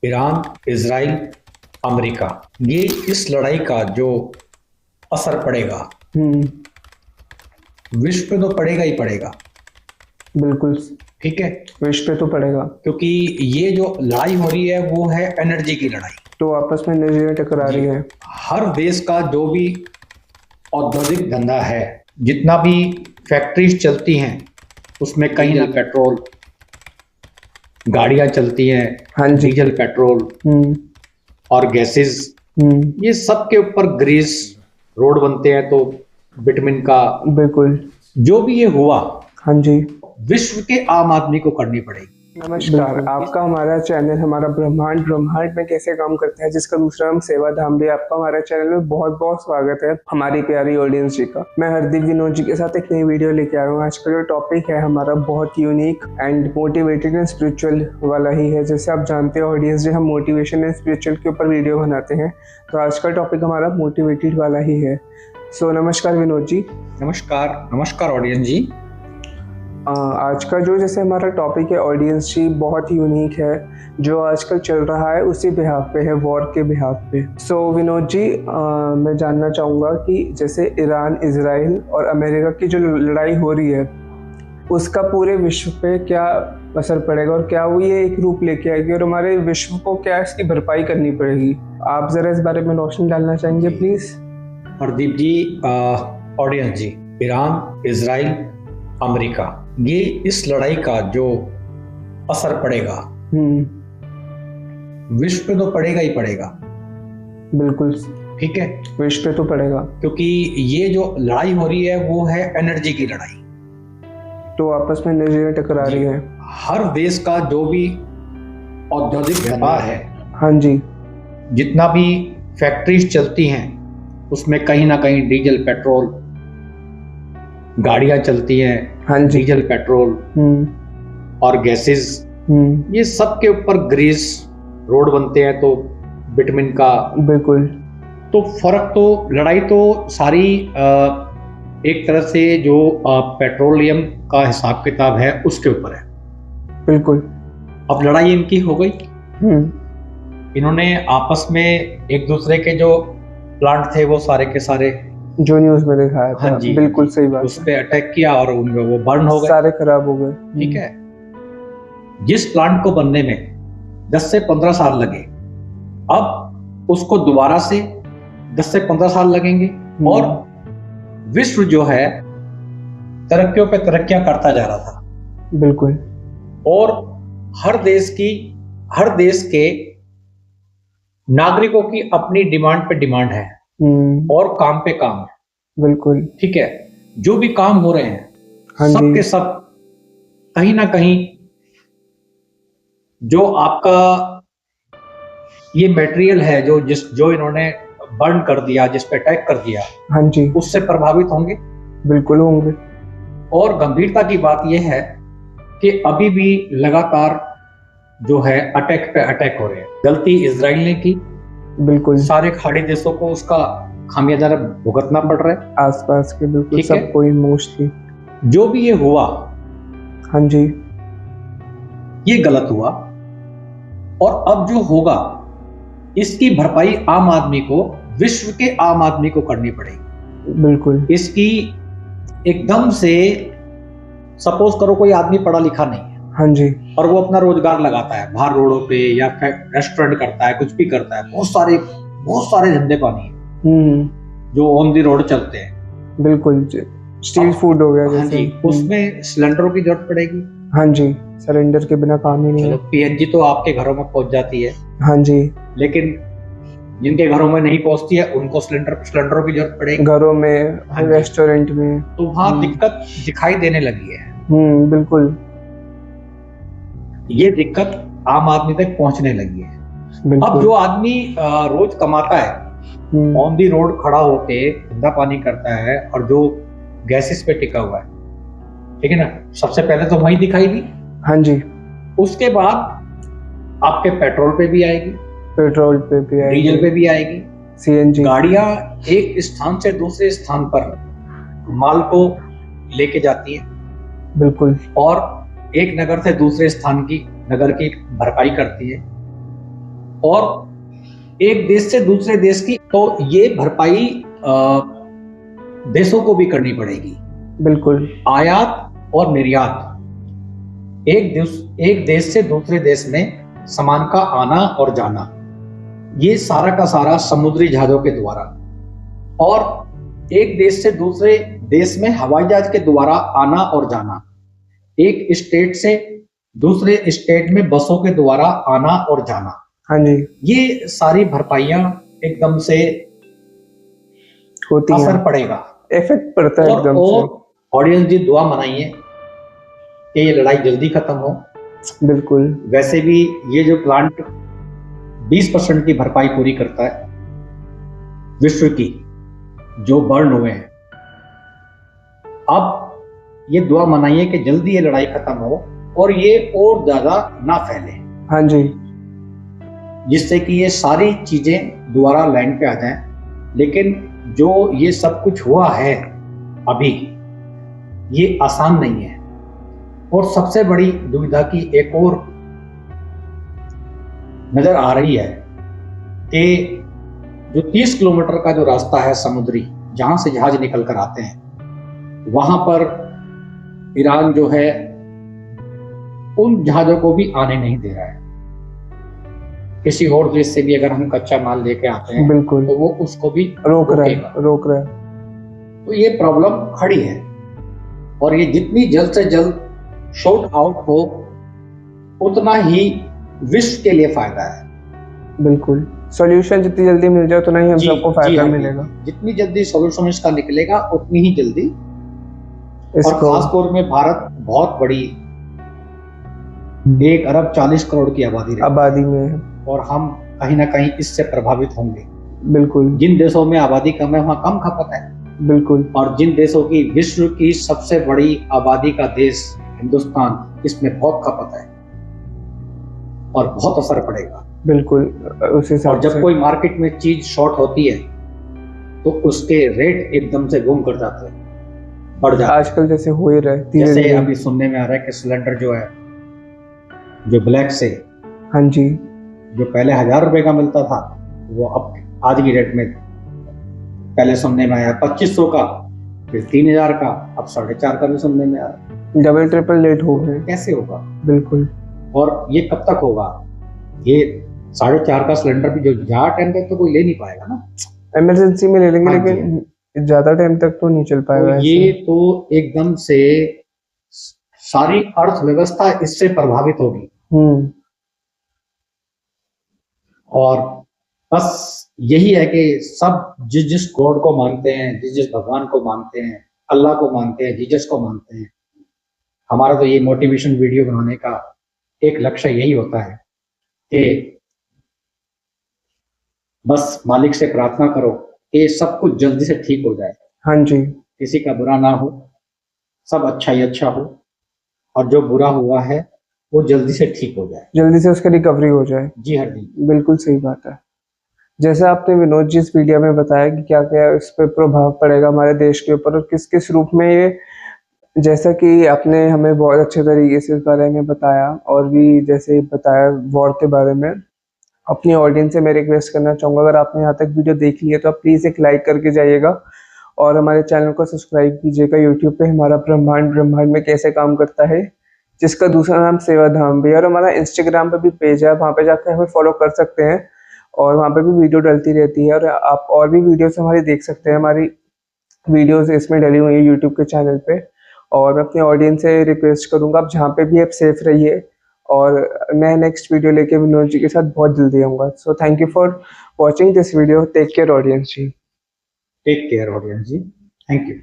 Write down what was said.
Iran, Israel, America, ये इस लड़ाई का जो असर पड़ेगा विश्व पे तो पड़ेगा ही पड़ेगा। बिल्कुल। ठीक है, विश्व पे तो पड़ेगा क्योंकि ये जो लड़ाई हो रही है वो है एनर्जी की लड़ाई। तो आपस में एनर्जी टकरा रही है। हर देश का जो भी औद्योगिक धंधा है, जितना भी फैक्ट्रीज चलती हैं, उसमें कहीं ना पेट्रोल, गाड़ियां चलती हैं, हाँ जी। डीजल, पेट्रोल और गैसेस, ये सब के ऊपर ग्रीस, रोड बनते हैं तो बिटमिन का, बिल्कुल। जो भी ये हुआ, हाँ जी, विश्व के आम आदमी को करनी पड़ेगी। नमस्कार, आपका हमारा चैनल हमारा ब्रह्मांड में कैसे काम करता है, जिसका दूसरा नाम सेवा धाम भी, आपका हमारे चैनल में बहुत बहुत स्वागत है हमारी प्यारी ऑडियंस जी का। मैं हरदीप विनोद जी के साथ एक नई वीडियो लेके आया हूँ। आज का जो टॉपिक है हमारा बहुत unique and motivated and spiritual वाला ही है। जैसे आप जानते हो ऑडियंस जी, हम मोटिवेशन एंड स्पिरिचुअल के ऊपर वीडियो बनाते हैं, तो आज का टॉपिक हमारा मोटिवेटेड वाला ही है। सो नमस्कार विनोद जी। नमस्कार ऑडियंस जी। आज का जो जैसे हमारा टॉपिक है ऑडियंस जी, बहुत ही यूनिक है, जो आजकल चल रहा है उसी बिहाफ पे है, वॉर के बिहाफ पे। सो विनोद जी, मैं जानना चाहूँगा कि जैसे ईरान, इजराइल और अमेरिका की जो लड़ाई हो रही है, उसका पूरे विश्व पे क्या असर पड़ेगा और क्या वो ये एक रूप लेके आएगी और हमारे विश्व को क्या इसकी भरपाई करनी पड़ेगी? आप ज़रा इस बारे में रोशनी डालना चाहेंगे please? Hardeep ji, audience ji, Iran, Israel, America, ये इस लड़ाई का जो असर पड़ेगा विश्व पे तो पड़ेगा ही पड़ेगा। बिल्कुल। ठीक है, विश्व पे तो पड़ेगा, क्योंकि ये जो लड़ाई हो रही है वो है एनर्जी की लड़ाई। तो आपस में एनर्जी टकरा रही है। हर देश का जो भी औद्योगिक व्यापार है, हाँ जी, जितना भी फैक्ट्रीज चलती हैं, उसमें कहीं ना कहीं डीजल, पेट्रोल, गाड़ियां चलती हैं, हाँ जी, डीजल, पेट्रोल और गैसेस, ये सब के ऊपर ग्रीस, रोड बनते हैं तो बिटमिन का। बिल्कुल। तो फर्क तो, लड़ाई तो सारी एक तरह से जो पेट्रोलियम का हिसाब किताब है उसके ऊपर है। बिल्कुल। अब लड़ाई इनकी हो गई, इन्होंने आपस में एक दूसरे के जो प्लांट थे वो सारे के सारे, जो न्यूज में दिखाया था, हाँ जी, बिल्कुल सही बात, उस पे अटैक किया और उनमें वो बर्न हो गए, सारे खराब हो गए। ठीक है, जिस प्लांट को बनने में 10 से 15 साल लगे, अब उसको दोबारा से 10 से 15 साल लगेंगे और विश्व जो है तरक्कियों पे तरक्कियां करता जा रहा था। बिल्कुल। और हर देश के नागरिकों की अपनी डिमांड पे डिमांड है और काम पे काम है। बिल्कुल। ठीक है, जो भी काम हो रहे हैं, हाँ सब जी, के सब कहीं ना कहीं जो आपका ये मटेरियल है, जो इन्होंने बर्न कर दिया, जिस पे अटैक कर दिया, हाँ जी, उससे प्रभावित होंगे। बिल्कुल होंगे। और गंभीरता की बात यह है कि अभी भी लगातार जो है अटैक पे अटैक हो रहे हैं। गलती इजराइल ने की, बिल्कुल, सारे खाड़ी देशों को उसका खामियाजा भुगतना पड़ रहा है, आसपास के बिल्कुल ठीक है? सबको मोस्टली। जो भी ये हुआ, हाँ जी, ये गलत हुआ और अब जो होगा इसकी भरपाई आम आदमी को, विश्व के आम आदमी को करनी पड़ेगी। बिल्कुल। इसकी एकदम से, सपोज करो कोई आदमी पढ़ा लिखा नहीं है, हाँ जी, और वो अपना रोजगार लगाता है बाहर रोडों पे या रेस्टोरेंट करता है, कुछ भी करता है, बहुत सारे धंधे पानी है जो ऑन दी रोड चलते हैं। बिल्कुल। स्ट्रीट फूड हो गया हाँ जैसे, जी, उसमें सिलेंडरों की जरूरत पड़ेगी। हाँ जी, सिलेंडर के बिना काम ही नहीं है। पीएनजी तो आपके घरों में पहुंच जाती है, हाँ जी, लेकिन जिनके घरों में नहीं पहुंचती है उनको सिलेंडरों की जरूरत पड़ेगी, घरों में, हाँ जी, रेस्टोरेंट में। तो वहां दिक्कत दिखाई देने लगी है। बिल्कुल। ये दिक्कत आम आदमी तक पहुंचने लगी है। अब जो आदमी रोज कमाता है, ऑन दी रोड खड़ा होके धंधा पानी करता है और जो गैसेस पे टिका हुआ है, ठीक है ना, सबसे पहले तो वही दिखाई दी। हाँ जी, उसके बाद आपके पेट्रोल पे भी आएगी, पेट्रोल पे भी आएगी, डीजल पे भी आएगी, सीएनजी। गाड़ियां एक स्थान से दूसरे स्थान पर माल को लेके जाती है, बिल्कुल। और एक नगर से दूसरे स्थान की नगर की भरपाई करती है। और एक देश से दूसरे देश की, तो ये भरपाई देशों को भी करनी पड़ेगी। बिल्कुल। आयात और निर्यात, एक देश से दूसरे देश में सामान का आना और जाना, ये सारा का सारा समुद्री जहाजों के द्वारा, और एक देश से दूसरे देश में हवाई जहाज के द्वारा आना और जाना, एक स्टेट से दूसरे स्टेट में बसों के द्वारा आना और जाना। हाँ जी। ये सारी भरपाइयां एकदम से होती असर हैं, पड़ेगा, इफेक्ट पड़ता है एकदम से। ऑडियंस जी दुआ मनाइए कि ये लड़ाई जल्दी खत्म हो। बिल्कुल। वैसे भी ये जो प्लांट 20% की भरपाई पूरी करता है विश्व की जो बर्न हुए हैं। अब ये दुआ मनाइए कि जल्दी ये लड़ाई खत्म हो और ये और ज्यादा ना फैले। हाँ जी। जिससे कि ये सारी चीजें दोबारा लैंड पे आ जाएं। लेकिन जो ये सब कुछ हुआ है अभी, ये आसान नहीं है। और सबसे बड़ी दुविधा की एक और नजर आ रही है कि जो 30 किलोमीटर का जो रास्ता है समुद्री, जहां से जहाज निकल कर आते हैं, वहां पर ईरान जो है उन जहाजों को भी आने नहीं दे रहा है। किसी और देश से भी अगर हम कच्चा माल लेके आते हैं, बिल्कुल, तो वो उसको भी रोक रहा है। तो ये प्रॉब्लम खड़ी है और ये जितनी जल्द से जल्द शॉर्ट आउट हो उतना ही विश्व के लिए फायदा है। बिल्कुल, सॉल्यूशन जितनी जल्दी मिल जाए उतना ही हम सबको फायदा मिलेगा। जितनी जल्दी सॉल्यूशन इसका निकलेगा उतनी ही जल्दी। और खासतौर में भारत बहुत बड़ी 1 अरब 40 करोड़ की आबादी में है और हम कहीं ना कहीं इससे प्रभावित होंगे। बिल्कुल। जिन देशों में आबादी कम है वहाँ कम खपत है। बिल्कुल। और जिन देशों की विश्व की सबसे बड़ी आबादी का देश हिंदुस्तान, इसमें बहुत खपत है और बहुत असर पड़ेगा। बिल्कुल, उस हिसाब से। और जब कोई मार्केट में चीज शॉर्ट होती है तो उसके रेट एकदम से बूम कर जाते हैं, बढ़ जाते हैं। आजकल जैसे हो ही रहा है, जैसे अभी सुनने में आ रहा है कि सिलेंडर जो है, जो ब्लैक से, हाँ जी, जो पहले 1000 रुपए का मिलता था, वो अब आज की रेट में पहले सुनने में आया 2500 का, फिर 3000 का, अब 4.5 का भी सुनने में आ रहा है। डबल ट्रिपल रेट हो गए। कैसे होगा? बिल्कुल। और ये कब तक होगा? ये 4.5 का सिलेंडर भी जो ज्यादा टाइम तक तो कोई ले नहीं पाएगा ना। इमरजेंसी में ले लेंगे, लेकिन ज्यादा टाइम तक तो नहीं चल पाएगा। तो ये तो एकदम से सारी अर्थव्यवस्था इससे प्रभावित होगी। और बस यही है कि सब जिस जिस गॉड को मानते हैं, जिस जिस भगवान को मानते हैं, अल्लाह को मानते हैं, जीसस को मानते हैं, हमारा तो ये मोटिवेशन वीडियो बनाने का एक लक्ष्य यही होता है कि बस मालिक से प्रार्थना करो कि सब कुछ जल्दी से ठीक हो जाए। हाँ जी। किसी का बुरा ना हो, सब अच्छा ही अच्छा हो, और जो बुरा हुआ है वो जल्दी से ठीक हो जाए, जल्दी से उसकी रिकवरी हो जाए। जी हाँ जी, बिल्कुल सही बात है। जैसे आपने विनोद जी इस वीडियो में बताया कि क्या क्या इस पर प्रभाव पड़ेगा हमारे देश के ऊपर और किस किस रूप में ये, जैसा कि आपने हमें बहुत अच्छे तरीके से इस बारे में बताया और भी जैसे बताया वॉर के बारे में। अपनी ऑडियंस से मैं रिक्वेस्ट करना चाहूँगा, अगर आपने यहाँ तक वीडियो देख ली है तो आप प्लीज़ एक लाइक करके जाइएगा और हमारे चैनल को सब्सक्राइब कीजिएगा। यूट्यूब पे हमारा ब्रह्मांड में कैसे काम करता है, जिसका दूसरा नाम सेवाधाम भी है, और हमारा इंस्टाग्राम पे भी पेज है, वहाँ पे जाकर हमें फॉलो कर सकते हैं और वहाँ पे भी वीडियो डलती रहती है और आप और भी वीडियोस हमारी देख सकते हैं। हमारी वीडियोस इसमें डली हुई है यूट्यूब के चैनल पे। और मैं अपनी ऑडियंस से रिक्वेस्ट करूँगा आप जहाँ पे भी आप सेफ रहिए, और मैं नेक्स्ट वीडियो लेके विनोद जी के साथ बहुत जल्दी आऊँगा। So thank you for watching this video. Take care audience ji. Take care audience ji, thank you.